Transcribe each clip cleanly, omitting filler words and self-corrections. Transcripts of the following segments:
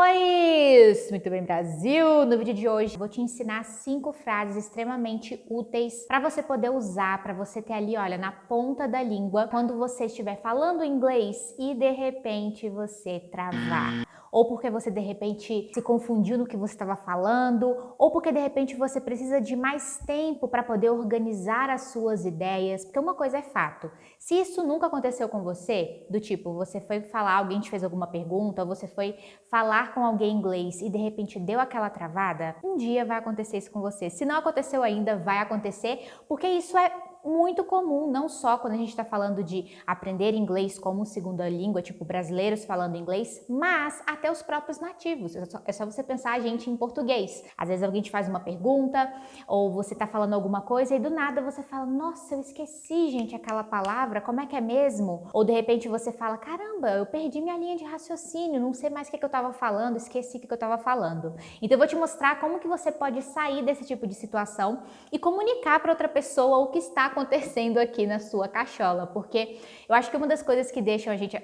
Pois, muito bem, Brasil! No vídeo de hoje vou te ensinar 5 frases extremamente úteis para você poder usar, para você ter ali, olha, na ponta da língua, quando você estiver falando inglês e de repente você travar. Ou porque você de repente se confundiu no que você estava falando, ou porque de repente você precisa de mais tempo para poder organizar as suas ideias, porque uma coisa é fato, se isso nunca aconteceu com você, do tipo, você foi falar, alguém te fez alguma pergunta, ou você foi falar com alguém em inglês e de repente deu aquela travada, um dia vai acontecer isso com você. Se não aconteceu ainda, vai acontecer, porque isso é muito comum, não só quando a gente está falando de aprender inglês como segunda língua, tipo brasileiros falando inglês, mas até os próprios nativos. É só você pensar a gente em português. Às vezes alguém te faz uma pergunta, ou você está falando alguma coisa e do nada você fala, nossa, eu esqueci, gente, aquela palavra, como é que é mesmo? Ou de repente você fala, caramba, eu perdi minha linha de raciocínio, não sei mais o que eu estava falando, esqueci o que eu estava falando. Então eu vou te mostrar como que você pode sair desse tipo de situação e comunicar para outra pessoa o que está acontecendo aqui na sua cachola, porque eu acho que uma das coisas que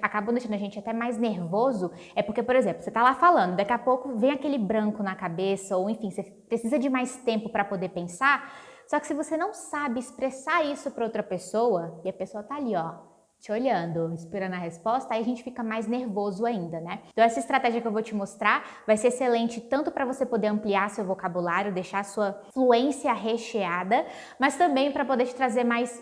acabam deixando a gente até mais nervoso é porque, por exemplo, você tá lá falando, daqui a pouco vem aquele branco na cabeça, ou enfim, você precisa de mais tempo para poder pensar, só que se você não sabe expressar isso para outra pessoa, e a pessoa tá ali, ó, te olhando, esperando a resposta, aí a gente fica mais nervoso ainda, né? Então essa estratégia que eu vou te mostrar vai ser excelente tanto para você poder ampliar seu vocabulário, deixar sua fluência recheada, mas também para poder te trazer mais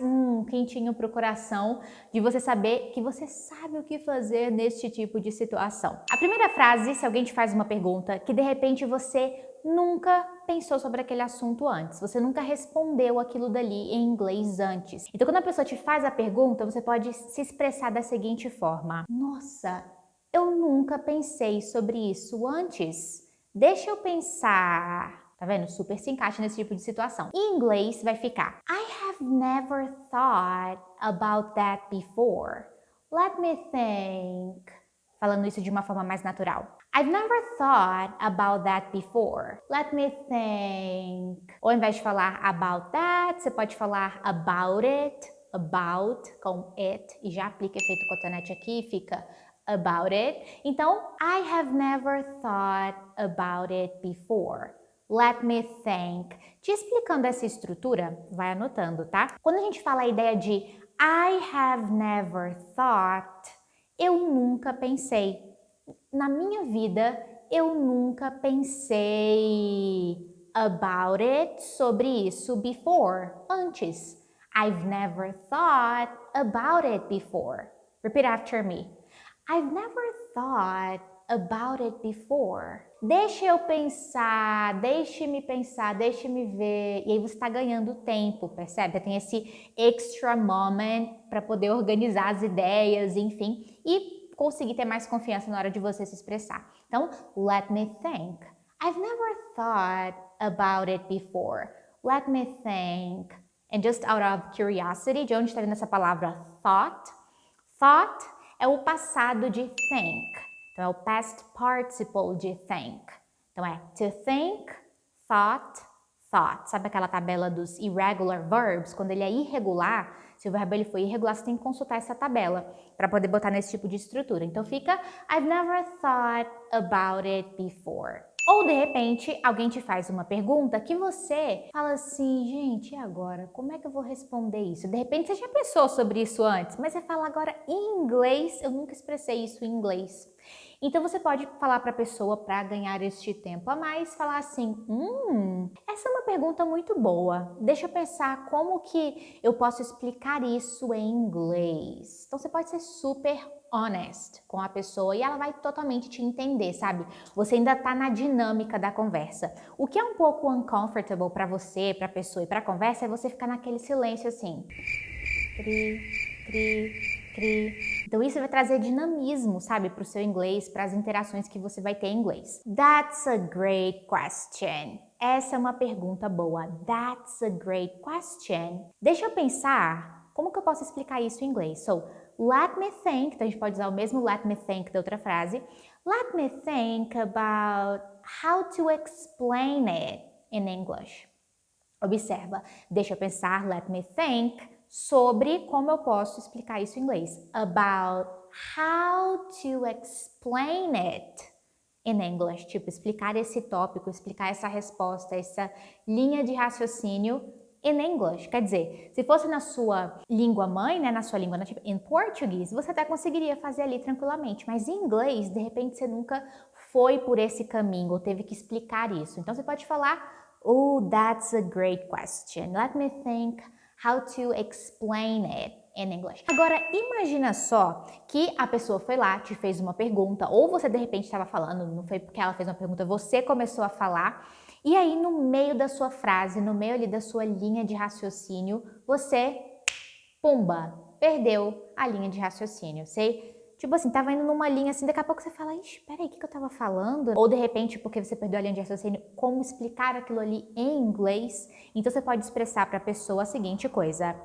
quentinho pro coração de você saber que você sabe o que fazer neste tipo de situação. A primeira frase, se alguém te faz uma pergunta que de repente você nunca pensou sobre aquele assunto antes, você nunca respondeu aquilo dali em inglês antes. Então quando a pessoa te faz a pergunta, você pode se expressar da seguinte forma: nossa, eu nunca pensei sobre isso antes. Deixa eu pensar. Tá vendo? Super se encaixa nesse tipo de situação. Em inglês vai ficar I have never thought about that before. Let me think. Falando isso de uma forma mais natural. I've never thought about that before. Let me think. Ou ao invés de falar about that, você pode falar about it, about com it, e já aplica efeito cotonete aqui e fica about it. Então, I have never thought about it before. Let me think. Te explicando essa estrutura, vai anotando, tá? Quando a gente fala a ideia de I have never thought, eu nunca pensei. Na minha vida, eu nunca pensei about it, sobre isso, before, antes. I've never thought about it before. Repeat after me. I've never thought about it before. Deixa eu pensar, deixe-me ver. E aí você está ganhando tempo, percebe? Tem esse extra moment para poder organizar as ideias, enfim, e conseguir ter mais confiança na hora de você se expressar. Então, let me think. I've never thought about it before. Let me think. And just out of curiosity, de onde está vindo essa palavra thought? Thought é o passado de think. Então, é o past participle de think. Então, é to think, thought, thought. Sabe aquela tabela dos irregular verbs? Quando ele é irregular, se o verbo ele for irregular, você tem que consultar essa tabela para poder botar nesse tipo de estrutura. Então, fica I've never thought about it before. Ou, de repente, alguém te faz uma pergunta que você fala assim, gente, e agora? Como é que eu vou responder isso? De repente, você já pensou sobre isso antes, mas você fala agora em inglês, eu nunca expressei isso em inglês. Então, você pode falar para a pessoa para ganhar este tempo a mais, falar assim, essa é uma pergunta muito boa, deixa eu pensar como que eu posso explicar isso em inglês. Então, você pode ser super honest com a pessoa e ela vai totalmente te entender, sabe? Você ainda tá na dinâmica da conversa. O que é um pouco uncomfortable para você, para a pessoa e para a conversa é você ficar naquele silêncio assim. Cri, cri, cri. Então isso vai trazer dinamismo, sabe, para o seu inglês, para as interações que você vai ter em inglês. That's a great question. Essa é uma pergunta boa. That's a great question. Deixa eu pensar, como que eu posso explicar isso em inglês? So, let me think, então a gente pode usar o mesmo let me think da outra frase. Let me think about how to explain it in English. Observa, deixa eu pensar, let me think, sobre como eu posso explicar isso em inglês. About how to explain it in English, tipo, explicar esse tópico, explicar essa resposta, essa linha de raciocínio in English. Quer dizer, se fosse na sua língua mãe, né, na sua língua nativa, em português, você até conseguiria fazer ali tranquilamente, mas em inglês, de repente, você nunca foi por esse caminho ou teve que explicar isso. Então, você pode falar, oh, that's a great question. Let me think how to explain it in English. Agora, imagina só que a pessoa foi lá, te fez uma pergunta, ou você de repente estava falando, não foi porque ela fez uma pergunta, você começou a falar, e aí no meio da sua frase, no meio ali da sua linha de raciocínio, você, pumba, perdeu a linha de raciocínio. Você, tipo assim, tava indo numa linha assim, daqui a pouco você fala, ixi, peraí, o que eu tava falando? Ou de repente, porque você perdeu a linha de raciocínio, como explicar aquilo ali em inglês? Então você pode expressar para a pessoa a seguinte coisa: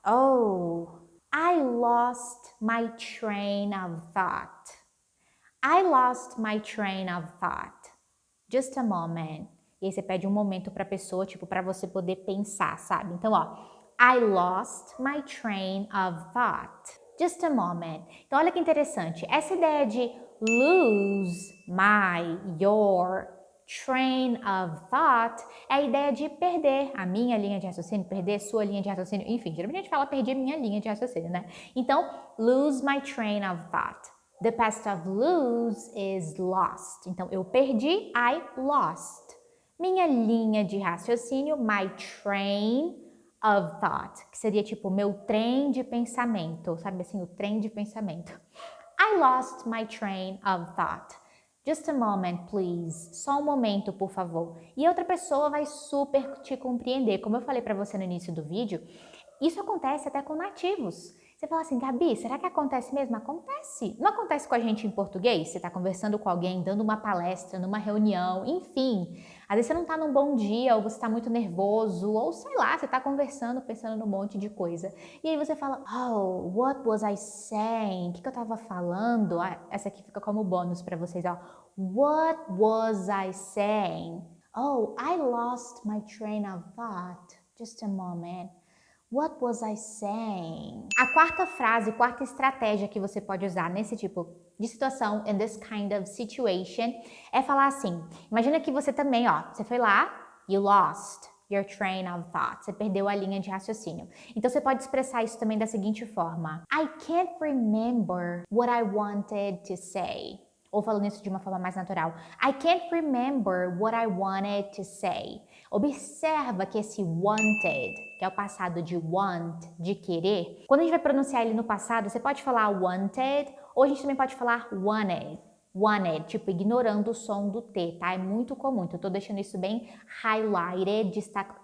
oh, I lost my train of thought. I lost my train of thought. Just a moment. E aí você pede um momento para a pessoa, tipo, para você poder pensar, sabe? Então, ó, I lost my train of thought. Just a moment. Então, olha que interessante. Essa ideia de lose my, your train of thought é a ideia de perder a minha linha de raciocínio, perder sua linha de raciocínio, enfim, geralmente a gente fala perder minha linha de raciocínio, né? Então, lose my train of thought. The past of lose is lost. Então, eu perdi, I lost. Minha linha de raciocínio, my train of thought, que seria tipo meu trem de pensamento, sabe assim, o trem de pensamento. I lost my train of thought. Just a moment, please. Só um momento, por favor. E outra pessoa vai super te compreender. Como eu falei para você no início do vídeo, isso acontece até com nativos. Você fala assim, Gabi, será que acontece mesmo? Acontece. Não acontece com a gente em português? Você está conversando com alguém, dando uma palestra, numa reunião, enfim. Às vezes você não está num bom dia, ou você está muito nervoso, ou sei lá, você está conversando, pensando num monte de coisa. E aí você fala, oh, what was I saying? O que eu estava falando? Ah, essa aqui fica como bônus para vocês, ó. What was I saying? Oh, I lost my train of thought. Just a moment. What was I saying? A quarta frase, quarta estratégia que você pode usar nesse tipo de situação, in this kind of situation, é falar assim. Imagina que você também, ó, você foi lá, you lost your train of thought. Você perdeu a linha de raciocínio. Então você pode expressar isso também da seguinte forma: I can't remember what I wanted to say. Ou falando isso de uma forma mais natural. I can't remember what I wanted to say. Observa que esse wanted, que é o passado de want, de querer, quando a gente vai pronunciar ele no passado, você pode falar wanted, ou a gente também pode falar wanted. Wanted, tipo, ignorando o som do T, tá? É muito comum, então eu tô deixando isso bem highlighted,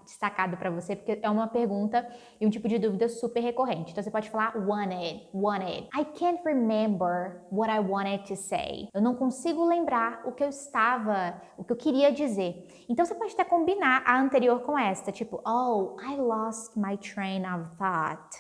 destacado para você, porque é uma pergunta e um tipo de dúvida super recorrente. Então você pode falar wanted, wanted. I can't remember what I wanted to say. Eu não consigo lembrar o que eu queria dizer. Então você pode até combinar a anterior com esta, tipo, oh, I lost my train of thought.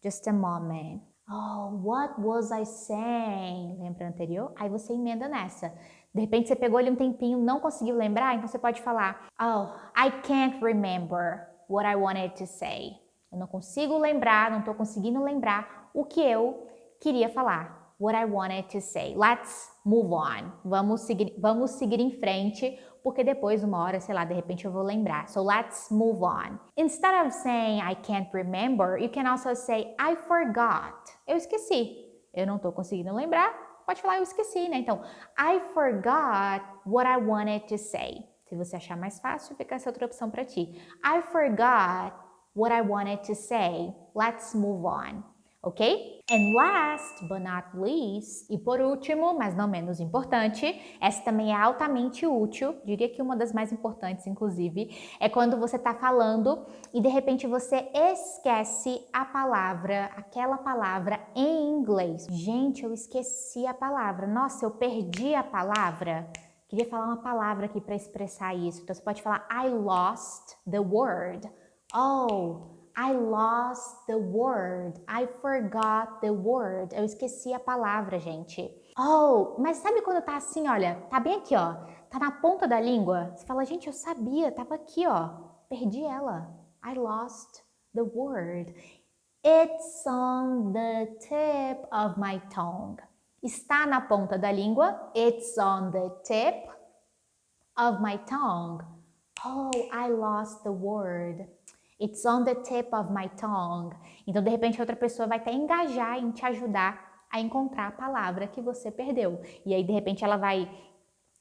Just a moment. Oh, what was I saying? Lembra anterior? Aí você emenda nessa. De repente você pegou ali um tempinho, não conseguiu lembrar, então você pode falar, oh, I can't remember what I wanted to say. Eu não consigo lembrar, não estou conseguindo lembrar o que eu queria falar. What I wanted to say. Let's move on. Vamos seguir em frente, porque depois, uma hora, sei lá, de repente eu vou lembrar. So let's move on. Instead of saying I can't remember, you can also say I forgot. Eu esqueci. Eu não estou conseguindo lembrar. Pode falar eu esqueci, né? Então, I forgot what I wanted to say. Se você achar mais fácil, fica essa outra opção para ti. I forgot what I wanted to say. Let's move on. Ok? And last but not least, e por último, mas não menos importante, essa também é altamente útil, diria que uma das mais importantes, inclusive, é quando você está falando e de repente você esquece a palavra, aquela palavra em inglês. Gente, eu esqueci a palavra. Nossa, eu perdi a palavra. Queria falar uma palavra aqui para expressar isso. Então você pode falar I lost the word. Oh, I lost the word. I forgot the word. Eu esqueci a palavra, gente. Oh, mas sabe quando tá assim, olha, tá bem aqui, ó. Tá na ponta da língua. Você fala, gente, eu sabia, tava aqui, ó. Perdi ela. I lost the word. It's on the tip of my tongue. Está na ponta da língua. It's on the tip of my tongue. Oh, I lost the word. It's on the tip of my tongue. Então, de repente, a outra pessoa vai até engajar em te ajudar a encontrar a palavra que você perdeu. E aí, de repente, ela vai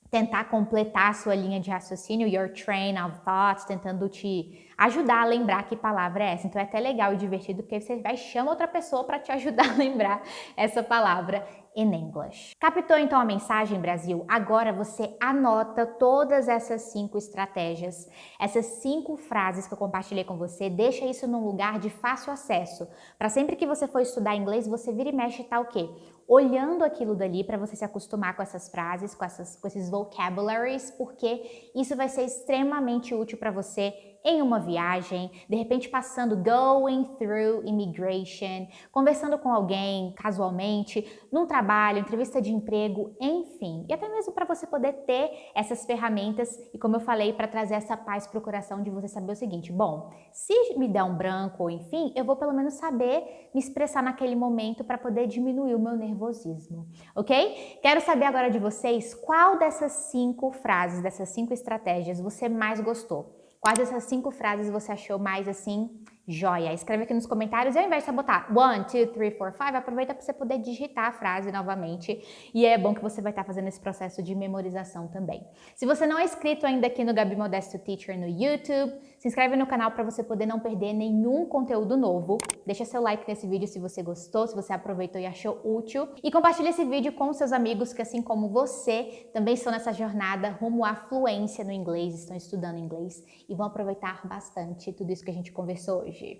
tentar completar a sua linha de raciocínio, your train of thoughts, tentando te ajudar a lembrar que palavra é essa. Então é até legal e divertido, porque você vai chamar outra pessoa para te ajudar a lembrar essa palavra in English. Captou então a mensagem, Brasil? Agora você anota todas essas 5 estratégias, essas 5 frases que eu compartilhei com você, deixa isso num lugar de fácil acesso, para sempre que você for estudar inglês, você vira e mexe e tá o quê? Olhando aquilo dali para você se acostumar com essas frases, com esses vocabularies, porque isso vai ser extremamente útil para você em uma viagem, de repente passando, going through immigration, conversando com alguém casualmente, num trabalho, entrevista de emprego, enfim. E até mesmo para você poder ter essas ferramentas e, como eu falei, para trazer essa paz para o coração de você saber o seguinte, bom, se me der um branco ou enfim, eu vou pelo menos saber me expressar naquele momento para poder diminuir o meu nervosismo, ok? Quero saber agora de vocês qual dessas 5 frases, dessas 5 estratégias você mais gostou. Quais dessas 5 frases você achou mais assim, joia? Escreve aqui nos comentários e ao invés de botar 1, 2, 3, 4, 5, aproveita para você poder digitar a frase novamente e é bom que você vai estar fazendo esse processo de memorização também. Se você não é inscrito ainda aqui no Gabi Modesto Teacher no YouTube, se inscreve no canal para você poder não perder nenhum conteúdo novo. Deixa seu like nesse vídeo se você gostou, se você aproveitou e achou útil e compartilha esse vídeo com seus amigos que assim como você também estão nessa jornada rumo à fluência no inglês, estão estudando inglês e vão aproveitar bastante tudo isso que a gente conversou hoje.